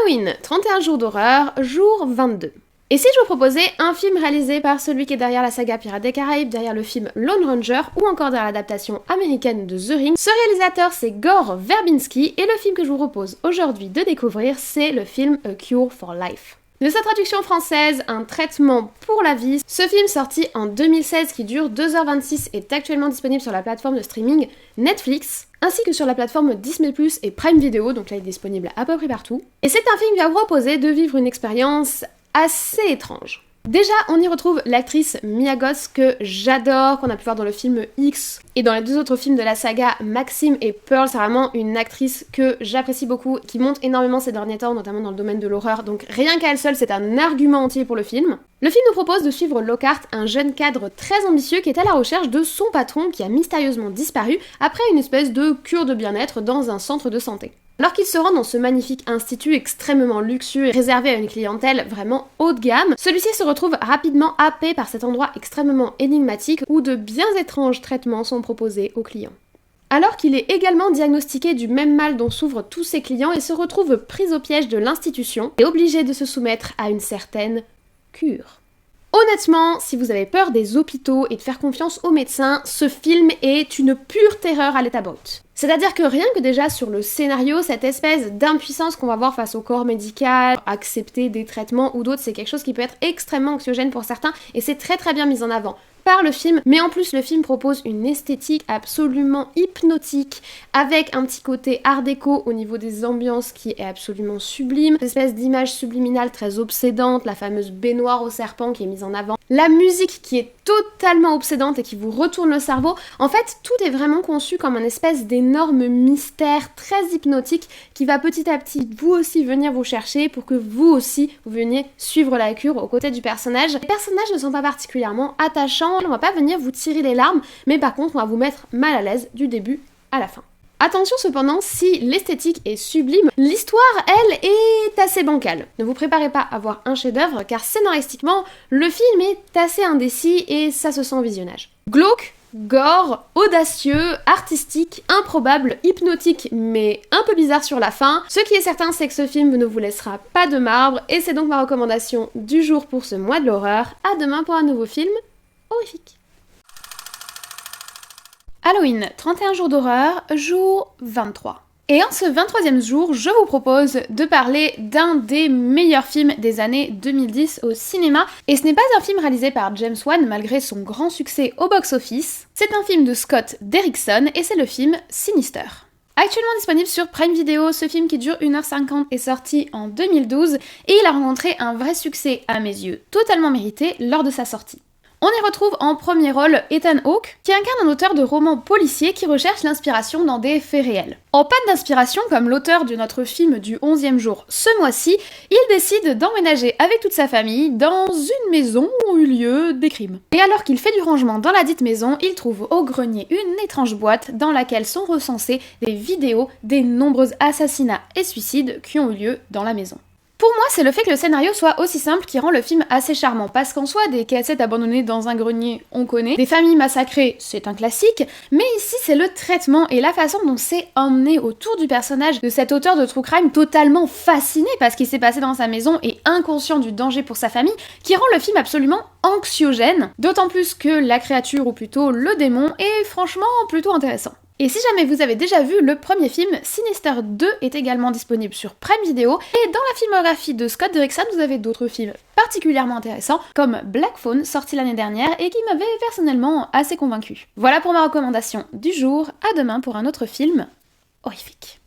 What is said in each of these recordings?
Halloween, 31 jours d'horreur, jour 22. Et si je vous proposais un film réalisé par celui qui est derrière la saga Pirates des Caraïbes, derrière le film Lone Ranger ou encore derrière l'adaptation américaine de The Ring, ce réalisateur c'est Gore Verbinski et le film que je vous propose aujourd'hui de découvrir c'est le film A Cure for Life. De sa traduction française, un traitement pour la vie, ce film sorti en 2016 qui dure 2h26 est actuellement disponible sur la plateforme de streaming Netflix, ainsi que sur la plateforme Disney+, et Prime Video, donc là il est disponible à peu près partout. Et c'est un film qui va vous proposer de vivre une expérience assez étrange. Déjà, on y retrouve l'actrice Mia Goth que j'adore, qu'on a pu voir dans le film X et dans les deux autres films de la saga Maxime et Pearl. C'est vraiment une actrice que j'apprécie beaucoup, qui monte énormément ces derniers temps, notamment dans le domaine de l'horreur, donc rien qu'à elle seule, c'est un argument entier pour le film. Le film nous propose de suivre Lockhart, un jeune cadre très ambitieux qui est à la recherche de son patron qui a mystérieusement disparu après une espèce de cure de bien-être dans un centre de santé. Alors qu'il se rend dans ce magnifique institut extrêmement luxueux et réservé à une clientèle vraiment haut de gamme, celui-ci se retrouve rapidement happé par cet endroit extrêmement énigmatique où de bien étranges traitements sont proposés aux clients. Alors qu'il est également diagnostiqué du même mal dont souffrent tous ses clients et se retrouve pris au piège de l'institution et obligé de se soumettre à une certaine cure. Honnêtement, si vous avez peur des hôpitaux et de faire confiance aux médecins, ce film est une pure terreur à l'état brut. C'est-à-dire que rien que déjà sur le scénario, cette espèce d'impuissance qu'on va voir face au corps médical, accepter des traitements ou d'autres, c'est quelque chose qui peut être extrêmement anxiogène pour certains et c'est très très bien mis en avant par le film, mais en plus le film propose une esthétique absolument hypnotique avec un petit côté art déco au niveau des ambiances qui est absolument sublime, cette espèce d'image subliminale très obsédante, la fameuse baignoire au serpent qui est mise en avant, la musique qui est totalement obsédante et qui vous retourne le cerveau. En fait, tout est vraiment conçu comme un espèce d'énorme mystère très hypnotique qui va petit à petit vous aussi venir vous chercher pour que vous aussi vous veniez suivre la cure aux côtés du personnage. Les personnages ne sont pas particulièrement attachants, on va pas venir vous tirer les larmes, mais par contre on va vous mettre mal à l'aise du début à la fin. Attention cependant, si l'esthétique est sublime, l'histoire, elle, est assez bancale. Ne vous préparez pas à voir un chef-d'œuvre, car scénaristiquement, le film est assez indécis et ça se sent au visionnage. Glauque, gore, audacieux, artistique, improbable, hypnotique, mais un peu bizarre sur la fin. Ce qui est certain, c'est que ce film ne vous laissera pas de marbre, et c'est donc ma recommandation du jour pour ce mois de l'horreur. À demain pour un nouveau film horrifique. Halloween, 31 jours d'horreur, jour 23. Et en ce 23e jour, je vous propose de parler d'un des meilleurs films des années 2010 au cinéma. Et ce n'est pas un film réalisé par James Wan malgré son grand succès au box-office. C'est un film de Scott Derrickson et c'est le film Sinister. Actuellement disponible sur Prime Video, ce film qui dure 1h50 est sorti en 2012 et il a rencontré un vrai succès à mes yeux, totalement mérité lors de sa sortie. On y retrouve en premier rôle Ethan Hawke, qui incarne un auteur de romans policiers qui recherche l'inspiration dans des faits réels. En panne d'inspiration, comme l'auteur de notre film du 11e jour ce mois-ci, il décide d'emménager avec toute sa famille dans une maison où eut lieu des crimes. Et alors qu'il fait du rangement dans la dite maison, il trouve au grenier une étrange boîte dans laquelle sont recensées des vidéos des nombreux assassinats et suicides qui ont eu lieu dans la maison. Pour moi, c'est le fait que le scénario soit aussi simple qui rend le film assez charmant, parce qu'en soi, des cassettes abandonnées dans un grenier, on connaît, des familles massacrées, c'est un classique, mais ici, c'est le traitement et la façon dont c'est emmené autour du personnage de cet auteur de true crime totalement fasciné par ce qui s'est passé dans sa maison et inconscient du danger pour sa famille, qui rend le film absolument anxiogène, d'autant plus que la créature, ou plutôt le démon, est franchement plutôt intéressant. Et si jamais vous avez déjà vu le premier film, Sinister 2 est également disponible sur Prime Video, et dans la filmographie de Scott Derrickson, vous avez d'autres films particulièrement intéressants, comme Black Phone, sorti l'année dernière, et qui m'avait personnellement assez convaincu. Voilà pour ma recommandation du jour, à demain pour un autre film horrifique.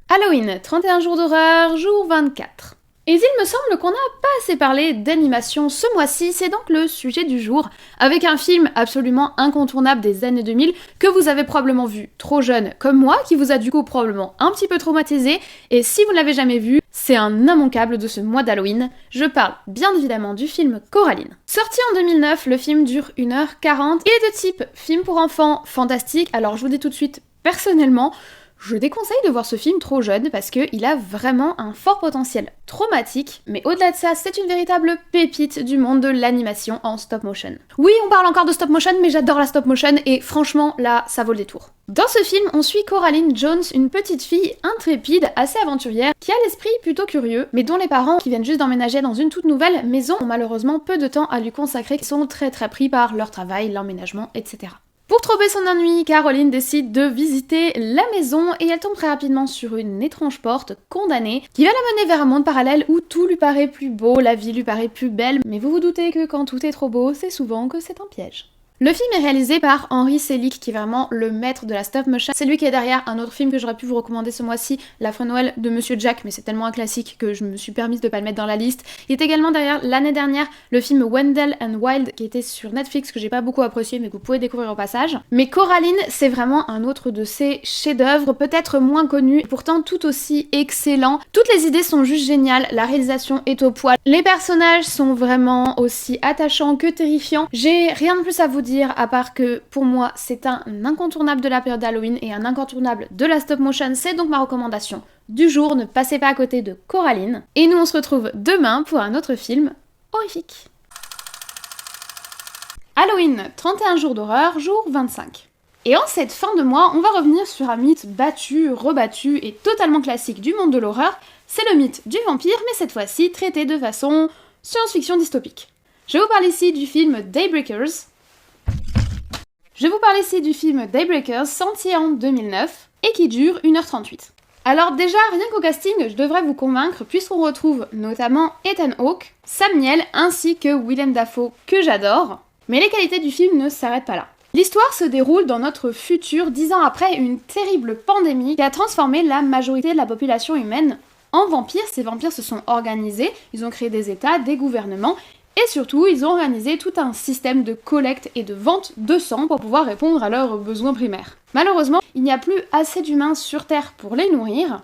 Halloween, 31 jours d'horreur, jour 24. Et il me semble qu'on n'a pas assez parlé d'animation ce mois-ci, c'est donc le sujet du jour, avec un film absolument incontournable des années 2000 que vous avez probablement vu trop jeune comme moi, qui vous a du coup probablement un petit peu traumatisé, et si vous ne l'avez jamais vu, c'est un immanquable de ce mois d'Halloween. Je parle bien évidemment du film Coraline. Sorti en 2009, le film dure 1h40, il est de type film pour enfants fantastique, alors je vous dis tout de suite, personnellement, Je déconseille de voir ce film trop jeune parce qu'il a vraiment un fort potentiel traumatique, mais au-delà de ça, c'est une véritable pépite du monde de l'animation en stop motion. Oui, on parle encore de stop motion, mais j'adore la stop motion et franchement, là, ça vaut le détour. Dans ce film, on suit Coraline Jones, une petite fille intrépide, assez aventurière, qui a l'esprit plutôt curieux, mais dont les parents, qui viennent juste d'emménager dans une toute nouvelle maison, ont malheureusement peu de temps à lui consacrer, qui sont très pris par leur travail, l'emménagement, etc. Pour trouver son ennui, Caroline décide de visiter la maison et elle tombe très rapidement sur une étrange porte condamnée qui va la mener vers un monde parallèle où tout lui paraît plus beau, la vie lui paraît plus belle, mais vous vous doutez que quand tout est trop beau, c'est souvent que c'est un piège. Le film est réalisé par Henry Selick, qui est vraiment le maître de la stop motion. C'est lui qui est derrière un autre film que j'aurais pu vous recommander ce mois-ci, L'Affreux Noël de Monsieur Jack, mais c'est tellement un classique que je me suis permise de pas le mettre dans la liste. Il est également derrière l'année dernière le film Wendell and Wild, qui était sur Netflix, que j'ai pas beaucoup apprécié, mais que vous pouvez découvrir au passage. Mais Coraline, c'est vraiment un autre de ses chefs-d'œuvre, peut-être moins connu, pourtant tout aussi excellent. Toutes les idées sont juste géniales, la réalisation est au poil, les personnages sont vraiment aussi attachants que terrifiants. J'ai rien de plus à vous dire à part que pour moi c'est un incontournable de la période d'Halloween et un incontournable de la stop motion, c'est donc ma recommandation du jour, ne passez pas à côté de Coraline. Et nous on se retrouve demain pour un autre film horrifique. Halloween, 31 jours d'horreur, jour 25. Et en cette fin de mois, on va revenir sur un mythe battu, rebattu et totalement classique du monde de l'horreur, c'est le mythe du vampire, mais cette fois-ci traité de façon science-fiction dystopique. Je vous parle ici du film Daybreakers, sorti en 2009 et qui dure 1h38. Alors déjà, rien qu'au casting, je devrais vous convaincre puisqu'on retrouve notamment Ethan Hawke, Sam Neill ainsi que Willem Dafoe que j'adore, mais les qualités du film ne s'arrêtent pas là. L'histoire se déroule dans notre futur 10 ans après une terrible pandémie qui a transformé la majorité de la population humaine en vampires. Ces vampires se sont organisés, ils ont créé des états, des gouvernements. Et surtout, ils ont organisé tout un système de collecte et de vente de sang pour pouvoir répondre à leurs besoins primaires. Malheureusement, il n'y a plus assez d'humains sur Terre pour les nourrir,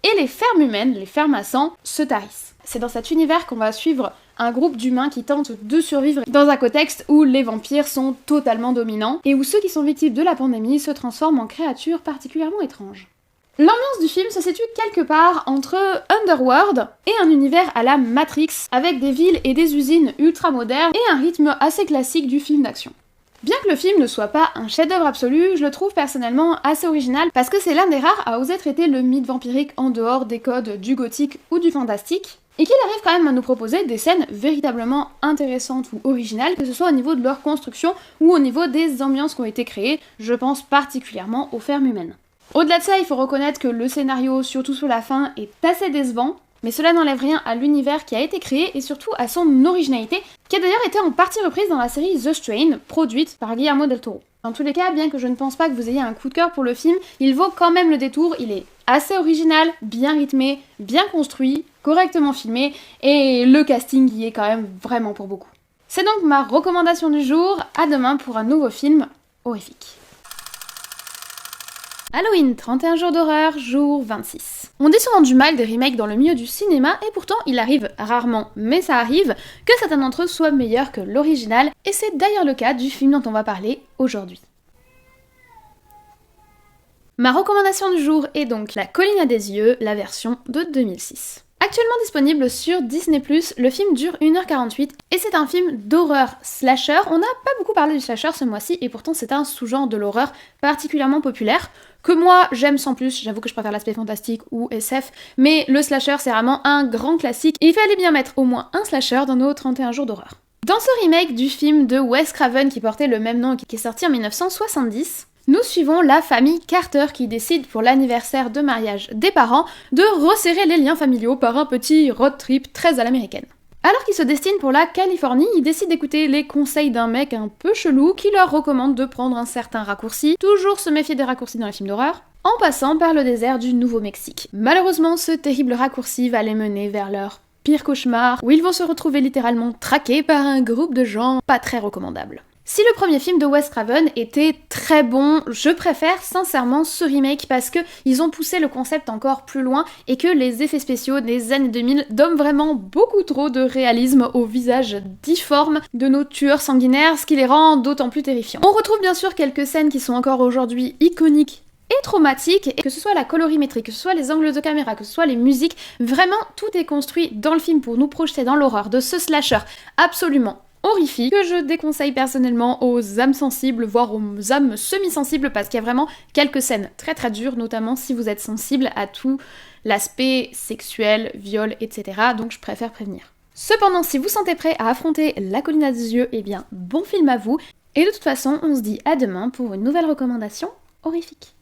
et les fermes humaines, les fermes à sang, se tarissent. C'est dans cet univers qu'on va suivre un groupe d'humains qui tentent de survivre dans un contexte où les vampires sont totalement dominants, et où ceux qui sont victimes de la pandémie se transforment en créatures particulièrement étranges. L'ambiance du film se situe quelque part entre Underworld et un univers à la Matrix, avec des villes et des usines ultra modernes et un rythme assez classique du film d'action. Bien que le film ne soit pas un chef-d'œuvre absolu, je le trouve personnellement assez original parce que c'est l'un des rares à oser traiter le mythe vampirique en dehors des codes du gothique ou du fantastique, et qu'il arrive quand même à nous proposer des scènes véritablement intéressantes ou originales, que ce soit au niveau de leur construction ou au niveau des ambiances qui ont été créées, je pense particulièrement aux fermes humaines. Au-delà de ça, il faut reconnaître que le scénario, surtout sur la fin, est assez décevant, mais cela n'enlève rien à l'univers qui a été créé et surtout à son originalité, qui a d'ailleurs été en partie reprise dans la série The Strain, produite par Guillermo del Toro. Dans tous les cas, bien que je ne pense pas que vous ayez un coup de cœur pour le film, il vaut quand même le détour, il est assez original, bien rythmé, bien construit, correctement filmé, et le casting y est quand même vraiment pour beaucoup. C'est donc ma recommandation du jour, à demain pour un nouveau film horrifique. Halloween, 31 jours d'horreur, jour 26. On dit souvent du mal des remakes dans le milieu du cinéma et pourtant il arrive rarement, mais ça arrive, que certains d'entre eux soient meilleurs que l'original et c'est d'ailleurs le cas du film dont on va parler aujourd'hui. Ma recommandation du jour est donc La Colline à des yeux, la version de 2006. Actuellement disponible sur Disney+, le film dure 1h48 et c'est un film d'horreur slasher. On n'a pas beaucoup parlé du slasher ce mois-ci et pourtant c'est un sous-genre de l'horreur particulièrement populaire que moi j'aime sans plus, j'avoue que je préfère l'aspect fantastique ou SF, mais le slasher c'est vraiment un grand classique et il fallait bien mettre au moins un slasher dans nos 31 jours d'horreur. Dans ce remake du film de Wes Craven qui portait le même nom et qui est sorti en 1970, nous suivons la famille Carter qui décide pour l'anniversaire de mariage des parents de resserrer les liens familiaux par un petit road trip très à l'américaine. Alors qu'ils se destinent pour la Californie, ils décident d'écouter les conseils d'un mec un peu chelou qui leur recommande de prendre un certain raccourci, toujours se méfier des raccourcis dans les films d'horreur, en passant par le désert du Nouveau-Mexique. Malheureusement, ce terrible raccourci va les mener vers leur pire cauchemar, où ils vont se retrouver littéralement traqués par un groupe de gens pas très recommandables. Si le premier film de Wes Craven était très bon, je préfère sincèrement ce remake parce que ils ont poussé le concept encore plus loin et que les effets spéciaux des années 2000 donnent vraiment beaucoup trop de réalisme au visage difforme de nos tueurs sanguinaires, ce qui les rend d'autant plus terrifiants. On retrouve bien sûr quelques scènes qui sont encore aujourd'hui iconiques est traumatique, et que ce soit la colorimétrie, que ce soit les angles de caméra, que ce soit les musiques, vraiment tout est construit dans le film pour nous projeter dans l'horreur de ce slasher absolument horrifique, que je déconseille personnellement aux âmes sensibles, voire aux âmes semi-sensibles, parce qu'il y a vraiment quelques scènes très très dures, notamment si vous êtes sensible à tout l'aspect sexuel, viol, etc. Donc je préfère prévenir. Cependant, si vous sentez prêt à affronter la colline à des yeux, eh bien bon film à vous, et de toute façon, on se dit à demain pour une nouvelle recommandation horrifique.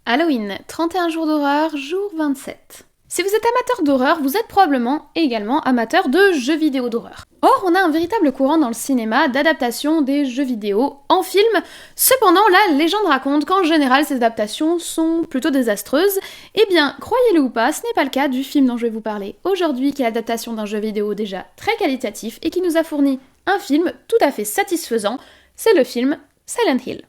Halloween, 31 jours d'horreur, jour 27. Si vous êtes amateur d'horreur, vous êtes probablement également amateur de jeux vidéo d'horreur. Or, on a un véritable courant dans le cinéma d'adaptation des jeux vidéo en film. Cependant, la légende raconte qu'en général, ces adaptations sont plutôt désastreuses. Eh bien, croyez-le ou pas, ce n'est pas le cas du film dont je vais vous parler aujourd'hui, qui est l'adaptation d'un jeu vidéo déjà très qualitatif et qui nous a fourni un film tout à fait satisfaisant. C'est le film Silent Hill.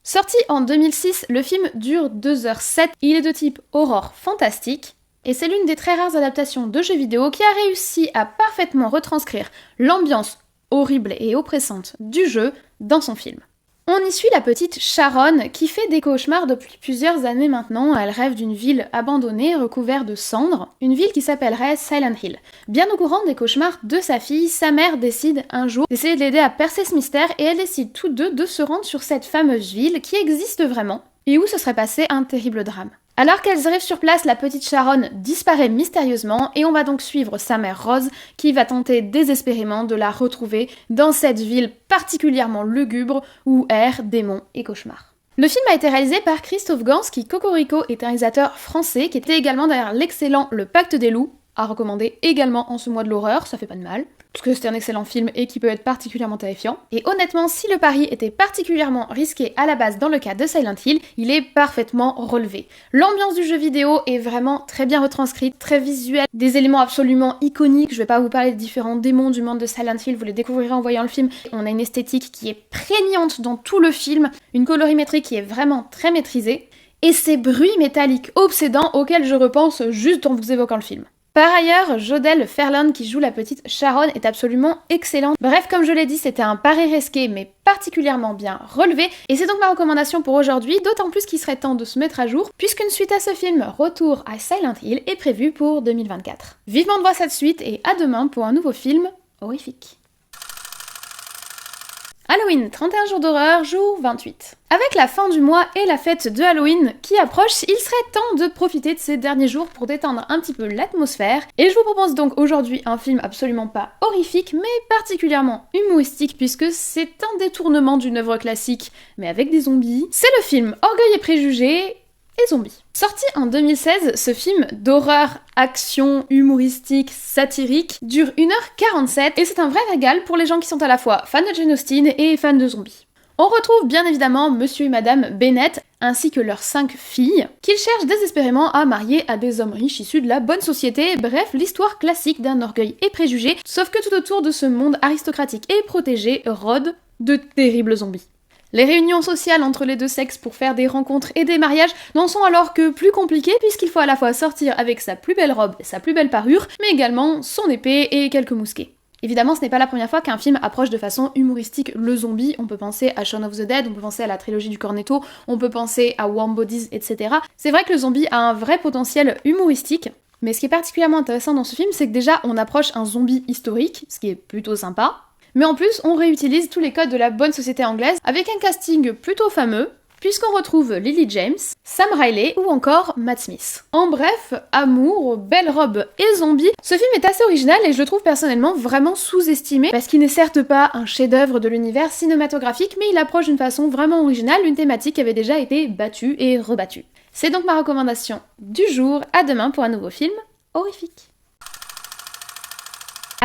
Sorti en 2006, le film dure 2h07, il est de type horreur fantastique, et c'est l'une des très rares adaptations de jeux vidéo qui a réussi à parfaitement retranscrire l'ambiance horrible et oppressante du jeu dans son film. On y suit la petite Sharon qui fait des cauchemars depuis plusieurs années maintenant. Elle rêve d'une ville abandonnée recouverte de cendres, une ville qui s'appellerait Silent Hill. Bien au courant des cauchemars de sa fille, sa mère décide un jour d'essayer de l'aider à percer ce mystère et elles décident toutes deux de se rendre sur cette fameuse ville qui existe vraiment et où se serait passé un terrible drame. Alors qu'elles arrivent sur place, la petite Sharon disparaît mystérieusement et on va donc suivre sa mère Rose qui va tenter désespérément de la retrouver dans cette ville particulièrement lugubre où errent démons et cauchemars. Le film a été réalisé par Christophe Gans qui, cocorico, est un réalisateur français qui était également derrière l'excellent Le Pacte des loups, à recommander également en ce mois de l'horreur, ça fait pas de mal, parce que c'est un excellent film et qui peut être particulièrement terrifiant. Et honnêtement, si le pari était particulièrement risqué à la base dans le cas de Silent Hill, il est parfaitement relevé. L'ambiance du jeu vidéo est vraiment très bien retranscrite, très visuelle, des éléments absolument iconiques, je vais pas vous parler des différents démons du monde de Silent Hill, vous les découvrirez en voyant le film. On a une esthétique qui est prégnante dans tout le film, une colorimétrie qui est vraiment très maîtrisée, et ces bruits métalliques obsédants auxquels je repense juste en vous évoquant le film. Par ailleurs, Jodelle Ferland qui joue la petite Sharon est absolument excellente. Bref, comme je l'ai dit, c'était un pari risqué mais particulièrement bien relevé et c'est donc ma recommandation pour aujourd'hui, d'autant plus qu'il serait temps de se mettre à jour puisqu'une suite à ce film, Retour à Silent Hill, est prévue pour 2024. Vivement de voir cette suite et à demain pour un nouveau film horrifique. Halloween, 31 jours d'horreur, jour 28. Avec la fin du mois et la fête de Halloween qui approche, il serait temps de profiter de ces derniers jours pour détendre un petit peu l'atmosphère. Et je vous propose donc aujourd'hui un film absolument pas horrifique, mais particulièrement humoristique puisque c'est un détournement d'une œuvre classique, mais avec des zombies. C'est le film Orgueil et préjugés et zombies. Sorti en 2016, ce film d'horreur, action, humoristique, satirique dure 1h47 et c'est un vrai régal pour les gens qui sont à la fois fans de Jane Austen et fans de zombies. On retrouve bien évidemment Monsieur et Madame Bennett ainsi que leurs 5 filles qu'ils cherchent désespérément à marier à des hommes riches issus de la bonne société, bref l'histoire classique d'un orgueil et préjugé, sauf que tout autour de ce monde aristocratique et protégé rôdent de terribles zombies. Les réunions sociales entre les deux sexes pour faire des rencontres et des mariages n'en sont alors que plus compliquées puisqu'il faut à la fois sortir avec sa plus belle robe et sa plus belle parure, mais également son épée et quelques mousquets. Évidemment, ce n'est pas la première fois qu'un film approche de façon humoristique le zombie, on peut penser à Shaun of the Dead, on peut penser à la trilogie du Cornetto, on peut penser à Warm Bodies, etc. C'est vrai que le zombie a un vrai potentiel humoristique, mais ce qui est particulièrement intéressant dans ce film, c'est que déjà on approche un zombie historique, ce qui est plutôt sympa, mais en plus, on réutilise tous les codes de la bonne société anglaise avec un casting plutôt fameux, puisqu'on retrouve Lily James, Sam Riley ou encore Matt Smith. En bref, amour, belle robe et zombie, ce film est assez original et je le trouve personnellement vraiment sous-estimé, parce qu'il n'est certes pas un chef-d'œuvre de l'univers cinématographique, mais il approche d'une façon vraiment originale une thématique qui avait déjà été battue et rebattue. C'est donc ma recommandation du jour, à demain pour un nouveau film horrifique.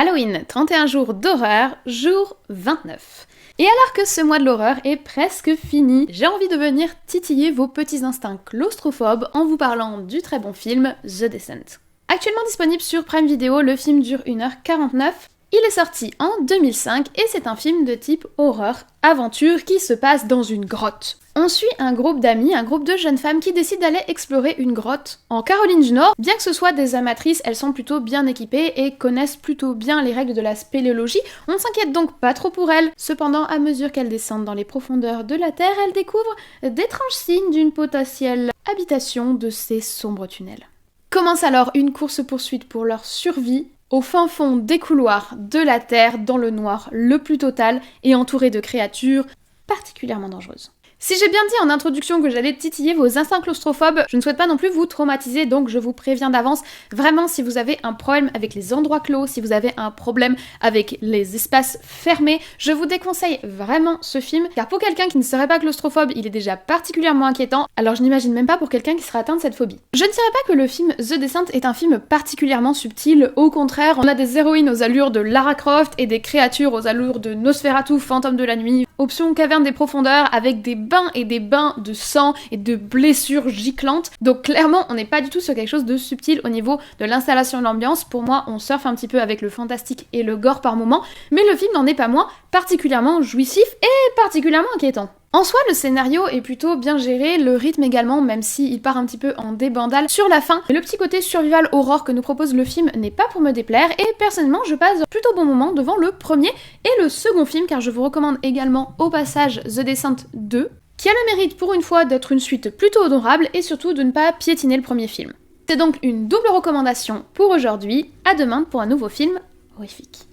Halloween, 31 jours d'horreur, jour 29. Et alors que ce mois de l'horreur est presque fini, j'ai envie de venir titiller vos petits instincts claustrophobes en vous parlant du très bon film The Descent. Actuellement disponible sur Prime Video, le film dure 1h49. Il est sorti en 2005 et c'est un film de type horreur-aventure qui se passe dans une grotte. On suit un groupe d'amis, un groupe de jeunes femmes qui décident d'aller explorer une grotte en Caroline du Nord. Bien que ce soit des amatrices, elles sont plutôt bien équipées et connaissent plutôt bien les règles de la spéléologie. On ne s'inquiète donc pas trop pour elles. Cependant, à mesure qu'elles descendent dans les profondeurs de la Terre, elles découvrent d'étranges signes d'une potentielle habitation de ces sombres tunnels. Commence alors une course-poursuite pour leur survie au fin fond des couloirs de la Terre, dans le noir le plus total et entouré de créatures particulièrement dangereuses. Si j'ai bien dit en introduction que j'allais titiller vos instincts claustrophobes, je ne souhaite pas non plus vous traumatiser, donc je vous préviens d'avance. Vraiment, si vous avez un problème avec les endroits clos, si vous avez un problème avec les espaces fermés, je vous déconseille vraiment ce film, car pour quelqu'un qui ne serait pas claustrophobe, il est déjà particulièrement inquiétant, alors je n'imagine même pas pour quelqu'un qui serait atteint de cette phobie. Je ne dirais pas que le film The Descent est un film particulièrement subtil, au contraire, on a des héroïnes aux allures de Lara Croft et des créatures aux allures de Nosferatu, fantôme de la nuit, option caverne des profondeurs avec des bains et des bains de sang et de blessures giclantes. Donc clairement, on n'est pas du tout sur quelque chose de subtil au niveau de l'installation de l'ambiance. Pour moi, on surfe un petit peu avec le fantastique et le gore par moment, mais le film n'en est pas moins particulièrement jouissif et particulièrement inquiétant. En soi, le scénario est plutôt bien géré, le rythme également, même s'il part un petit peu en débandale sur la fin. Le petit côté survival horror que nous propose le film n'est pas pour me déplaire, et personnellement, je passe plutôt bon moment devant le premier et le second film, car je vous recommande également au passage The Descent 2, qui a le mérite pour une fois d'être une suite plutôt honorable et surtout de ne pas piétiner le premier film. C'est donc une double recommandation pour aujourd'hui, à demain pour un nouveau film horrifique.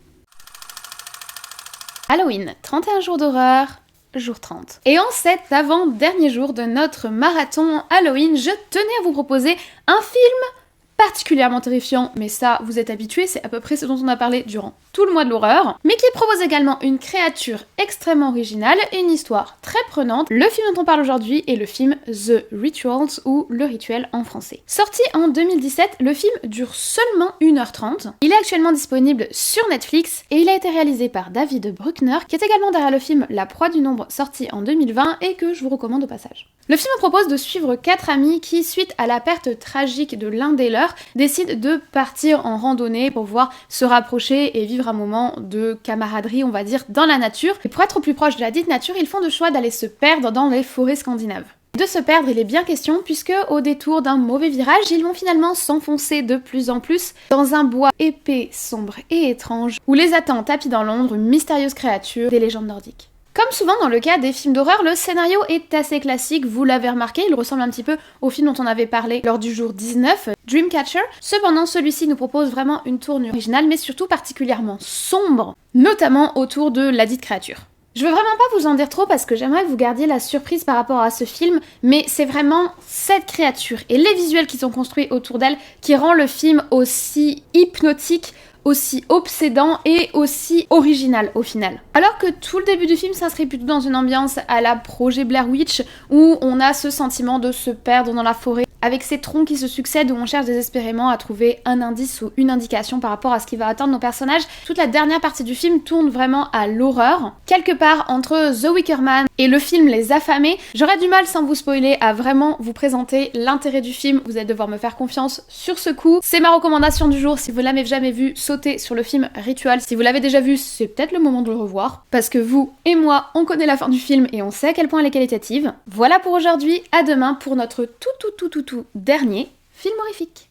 Halloween, 31 jours d'horreur, jour 30. Et en cet avant-dernier jour de notre marathon Halloween, je tenais à vous proposer un film particulièrement terrifiant, mais ça, vous êtes habitués, c'est à peu près ce dont on a parlé durant tout le mois de l'horreur, mais qui propose également une créature extrêmement originale et une histoire très prenante. Le film dont on parle aujourd'hui est le film The Rituals, ou Le Rituel en français. Sorti en 2017, le film dure seulement 1h30. Il est actuellement disponible sur Netflix et il a été réalisé par David Bruckner, qui est également derrière le film La Proie du Nombre, sorti en 2020 et que je vous recommande au passage. Le film propose de suivre 4 amis qui, suite à la perte tragique de l'un des leurs, décident de partir en randonnée pour pouvoir se rapprocher et vivre un moment de camaraderie, on va dire, dans la nature. Et pour être au plus proche de la dite nature, ils font le choix d'aller se perdre dans les forêts scandinaves. De se perdre, il est bien question, puisque au détour d'un mauvais virage, ils vont finalement s'enfoncer de plus en plus dans un bois épais, sombre et étrange, où les attend tapis dans l'ombre une mystérieuse créature des légendes nordiques. Comme souvent dans le cas des films d'horreur, le scénario est assez classique, vous l'avez remarqué, il ressemble un petit peu au film dont on avait parlé lors du jour 19, Dreamcatcher. Cependant, celui-ci nous propose vraiment une tournure originale, mais surtout particulièrement sombre, notamment autour de la dite créature. Je veux vraiment pas vous en dire trop parce que j'aimerais que vous gardiez la surprise par rapport à ce film, mais c'est vraiment cette créature et les visuels qui sont construits autour d'elle qui rend le film aussi hypnotique, aussi obsédant et aussi original au final. Alors que tout le début du film s'inscrit plutôt dans une ambiance à la projet Blair Witch, où on a ce sentiment de se perdre dans la forêt, avec ces troncs qui se succèdent où on cherche désespérément à trouver un indice ou une indication par rapport à ce qui va attendre nos personnages. Toute la dernière partie du film tourne vraiment à l'horreur. Quelque part entre The Wicker Man et le film Les Affamés, j'aurais du mal, sans vous spoiler, à vraiment vous présenter l'intérêt du film. Vous allez devoir me faire confiance sur ce coup. C'est ma recommandation du jour. Si vous l'avez jamais vu, sautez sur le film Ritual. Si vous l'avez déjà vu, c'est peut-être le moment de le revoir, parce que vous et moi, on connaît la fin du film et on sait à quel point elle est qualitative. Voilà pour aujourd'hui, à demain pour notre tout dernier film horrifique.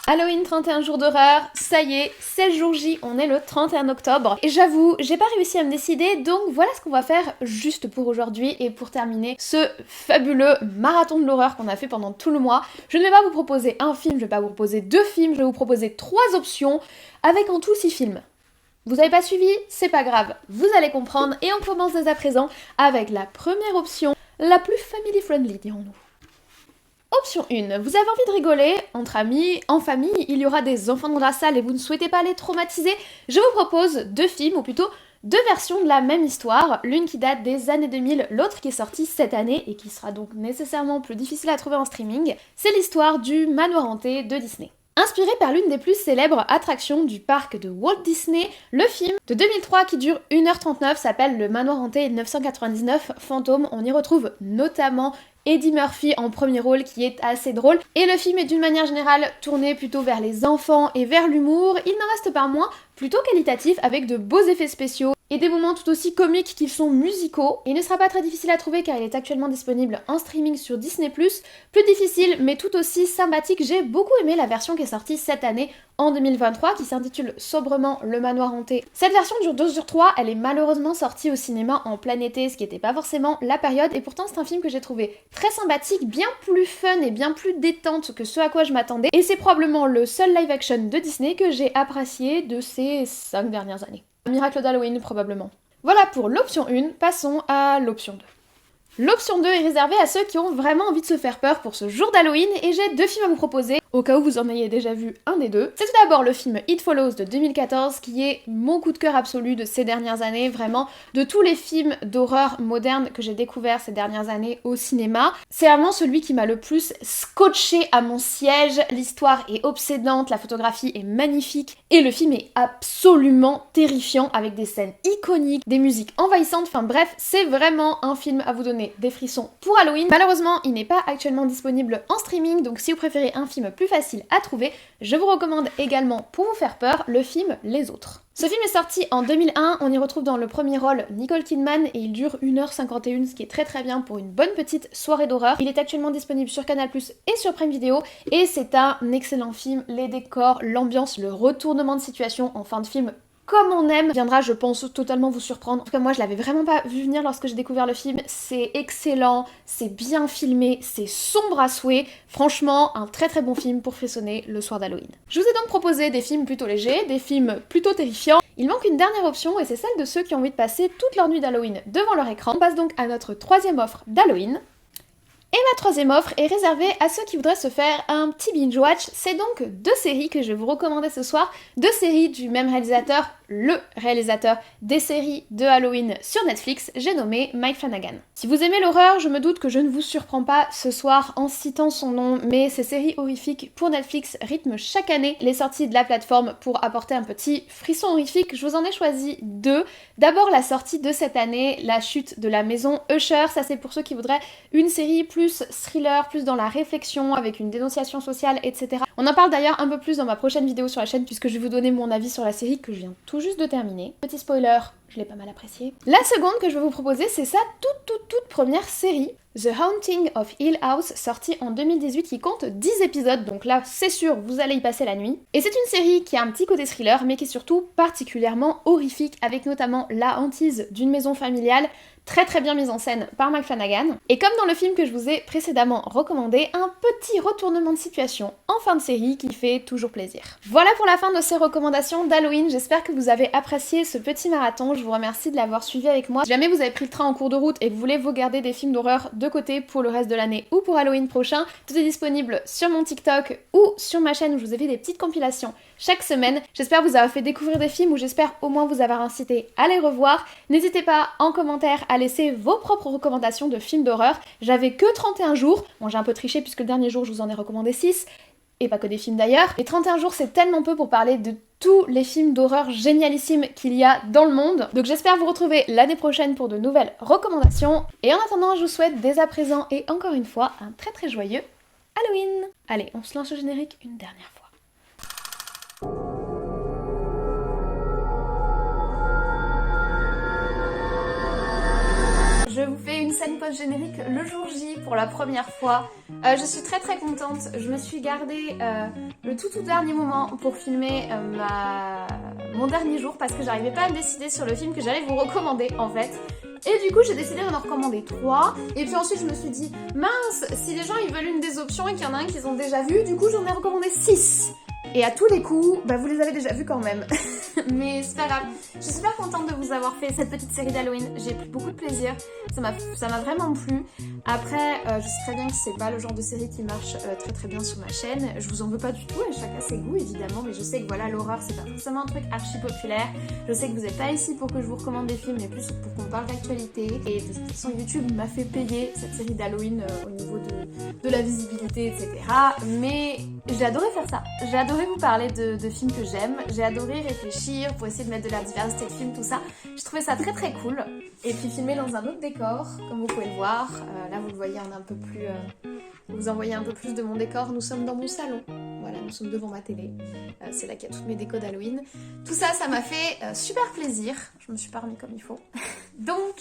Halloween, 31 jours d'horreur, ça y est, c'est le jour J, on est le 31 octobre. Et j'avoue, j'ai pas réussi à me décider, donc voilà ce qu'on va faire juste pour aujourd'hui et pour terminer ce fabuleux marathon de l'horreur qu'on a fait pendant tout le mois. Je ne vais pas vous proposer un film, je vais pas vous proposer 2 films, je vais vous proposer 3 options, avec en tout 6 films. Vous avez pas suivi? C'est pas grave, vous allez comprendre, et on commence dès à présent avec la première option, la plus family friendly, dirons-nous. Option 1. Vous avez envie de rigoler, entre amis, en famille, il y aura des enfants dans la salle et vous ne souhaitez pas les traumatiser. Je vous propose 2 films, ou plutôt 2 versions de la même histoire, l'une qui date des années 2000, l'autre qui est sortie cette année et qui sera donc nécessairement plus difficile à trouver en streaming. C'est l'histoire du manoir hanté de Disney. Inspiré par l'une des plus célèbres attractions du parc de Walt Disney, le film de 2003 qui dure 1h39 s'appelle Le Manoir hanté 999 Fantômes. On y retrouve notamment Eddie Murphy en premier rôle qui est assez drôle, et le film est d'une manière générale tourné plutôt vers les enfants et vers l'humour. Il n'en reste pas moins plutôt qualitatif avec de beaux effets spéciaux et des moments tout aussi comiques qu'ils sont musicaux. Il ne sera pas très difficile à trouver car il est actuellement disponible en streaming sur Disney+. Plus difficile mais tout aussi sympathique, j'ai beaucoup aimé la version qui est sortie cette année en 2023 qui s'intitule sobrement Le Manoir Hanté. Cette version dure 2h03, elle est malheureusement sortie au cinéma en plein été, ce qui n'était pas forcément la période, et pourtant c'est un film que j'ai trouvé très sympathique, bien plus fun et bien plus détente que ce à quoi je m'attendais, et c'est probablement le seul live action de Disney que j'ai apprécié de ces 5 dernières années. Miracle d'Halloween probablement. Voilà pour l'option 1, passons à l'option 2. L'option 2 est réservée à ceux qui ont vraiment envie de se faire peur pour ce jour d'Halloween et j'ai 2 films à vous proposer, au cas où vous en ayez déjà vu un des deux. C'est tout d'abord le film It Follows de 2014 qui est mon coup de cœur absolu de ces dernières années, vraiment de tous les films d'horreur modernes que j'ai découverts ces dernières années au cinéma. C'est vraiment celui qui m'a le plus scotché à mon siège, l'histoire est obsédante, la photographie est magnifique et le film est absolument terrifiant avec des scènes iconiques, des musiques envahissantes, enfin bref, c'est vraiment un film à vous donner des frissons pour Halloween. Malheureusement, il n'est pas actuellement disponible en streaming, donc si vous préférez un film plus facile à trouver, je vous recommande également, pour vous faire peur, le film Les Autres. Ce film est sorti en 2001, on y retrouve dans le premier rôle Nicole Kidman et il dure 1h51, ce qui est très bien pour une bonne petite soirée d'horreur. Il est actuellement disponible sur Canal+ et sur Prime Video et c'est un excellent film, les décors, l'ambiance, le retournement de situation en fin de film comme on aime, viendra je pense totalement vous surprendre. En tout cas moi je l'avais vraiment pas vu venir lorsque j'ai découvert le film, c'est excellent, c'est bien filmé, c'est sombre à souhait, franchement un très bon film pour frissonner le soir d'Halloween. Je vous ai donc proposé des films plutôt légers, des films plutôt terrifiants. Il manque une dernière option et c'est celle de ceux qui ont envie de passer toute leur nuit d'Halloween devant leur écran. On passe donc à notre troisième offre d'Halloween. Et ma troisième offre est réservée à ceux qui voudraient se faire un petit binge-watch. C'est donc 2 séries que je vais vous recommander ce soir. 2 séries du même réalisateur, le réalisateur des séries de Halloween sur Netflix, j'ai nommé Mike Flanagan. Si vous aimez l'horreur, je me doute que je ne vous surprends pas ce soir en citant son nom, mais ces séries horrifiques pour Netflix rythment chaque année les sorties de la plateforme pour apporter un petit frisson horrifique. Je vous en ai choisi 2. D'abord la sortie de cette année, La chute de la maison Usher, ça c'est pour ceux qui voudraient une série plus thriller, plus dans la réflexion, avec une dénonciation sociale, etc. On en parle d'ailleurs un peu plus dans ma prochaine vidéo sur la chaîne puisque je vais vous donner mon avis sur la série que je viens tout juste de terminer. Petit spoiler, je l'ai pas mal apprécié. La seconde que je vais vous proposer, c'est sa toute première série, The Haunting of Hill House, sortie en 2018, qui compte 10 épisodes, donc là c'est sûr, vous allez y passer la nuit. Et c'est une série qui a un petit côté thriller, mais qui est surtout particulièrement horrifique, avec notamment la hantise d'une maison familiale, très bien mise en scène par Mike Flanagan. Et comme dans le film que je vous ai précédemment recommandé, un petit retournement de situation en fin de série qui fait toujours plaisir. Voilà pour la fin de ces recommandations d'Halloween, j'espère que vous avez apprécié ce petit marathon, je vous remercie de l'avoir suivi avec moi. Si jamais vous avez pris le train en cours de route et que vous voulez vous garder des films d'horreur de côté pour le reste de l'année ou pour Halloween prochain, tout est disponible sur mon TikTok ou sur ma chaîne où je vous ai fait des petites compilations chaque semaine. J'espère vous avoir fait découvrir des films ou j'espère au moins vous avoir incité à les revoir. N'hésitez pas en commentaire à laisser vos propres recommandations de films d'horreur. J'avais que 31 jours, bon j'ai un peu triché puisque le dernier jour je vous en ai recommandé 6, et pas que des films d'ailleurs. Et 31 jours c'est tellement peu pour parler de tous les films d'horreur génialissimes qu'il y a dans le monde. Donc j'espère vous retrouver l'année prochaine pour de nouvelles recommandations. Et en attendant, je vous souhaite dès à présent et encore une fois un très joyeux Halloween. Allez, on se lance au générique une dernière fois. Je vous fais une scène post-générique le jour J pour la première fois. Je suis très contente. Je me suis gardée le tout dernier moment pour filmer mon dernier jour parce que j'arrivais pas à me décider sur le film que j'allais vous recommander en fait. Et du coup j'ai décidé d'en recommander 3. Et puis ensuite je me suis dit mince, si les gens ils veulent une des options et qu'il y en a un qu'ils ont déjà vu, du coup j'en ai recommandé 6. Et à tous les coups, bah vous les avez déjà vus quand même. Mais c'est pas grave. Je suis super contente de vous avoir fait cette petite série d'Halloween. J'ai pris beaucoup de plaisir. Ça m'a vraiment plu. Après, je sais très bien que c'est pas le genre de série qui marche très bien sur ma chaîne. Je vous en veux pas du tout, et chacun ses goûts évidemment. Mais je sais que voilà, l'horreur c'est pas forcément un truc archi populaire. Je sais que vous êtes pas ici pour que je vous recommande des films, mais plus pour qu'on parle d'actualité. Et de toute façon, YouTube m'a fait payer cette série d'Halloween au niveau de la visibilité, etc. Mais j'ai adoré faire ça. J'ai adoré vous parler de films que j'aime. J'ai adoré réfléchir choisir, pour essayer de mettre de la diversité de films, tout ça. J'ai trouvé ça très très cool. Et puis filmer dans un autre décor, comme vous pouvez le voir. Là vous le voyez, on est un peu plus... vous en voyez un peu plus de mon décor. Nous sommes dans mon salon. Voilà, nous sommes devant ma télé. C'est là qu'il y a toutes mes décos d'Halloween. Tout ça, ça m'a fait super plaisir. Je me suis pas remis comme il faut. Donc,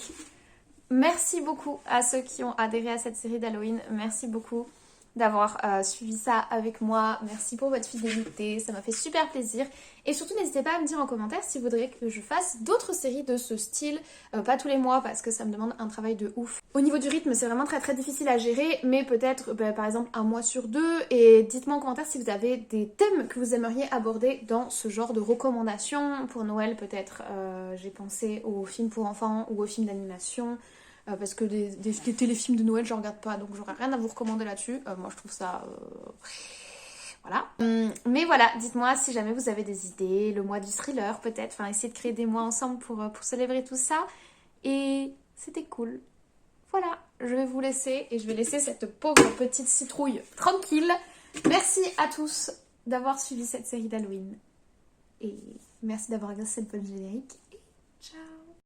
merci beaucoup à ceux qui ont adhéré à cette série d'Halloween. Merci beaucoup d'avoir suivi ça avec moi. Merci pour votre fidélité, ça m'a fait super plaisir. Et surtout, n'hésitez pas à me dire en commentaire si vous voudriez que je fasse d'autres séries de ce style. Pas tous les mois parce que ça me demande un travail de ouf. Au niveau du rythme, c'est vraiment très très difficile à gérer, mais peut-être par exemple un mois sur 2. Et dites-moi en commentaire si vous avez des thèmes que vous aimeriez aborder dans ce genre de recommandations. Pour Noël peut-être, j'ai pensé aux films pour enfants ou aux films d'animation. Parce que des téléfilms de Noël, je regarde pas, donc j'aurais rien à vous recommander là-dessus. Moi, je trouve ça... Voilà. Mais voilà, dites-moi si jamais vous avez des idées, le mois du thriller peut-être, enfin, essayez de créer des mois ensemble pour célébrer tout ça. Et c'était cool. Voilà, je vais vous laisser et je vais laisser cette pauvre petite citrouille tranquille. Merci à tous d'avoir suivi cette série d'Halloween. Et merci d'avoir regardé cette bonne générique. Et ciao!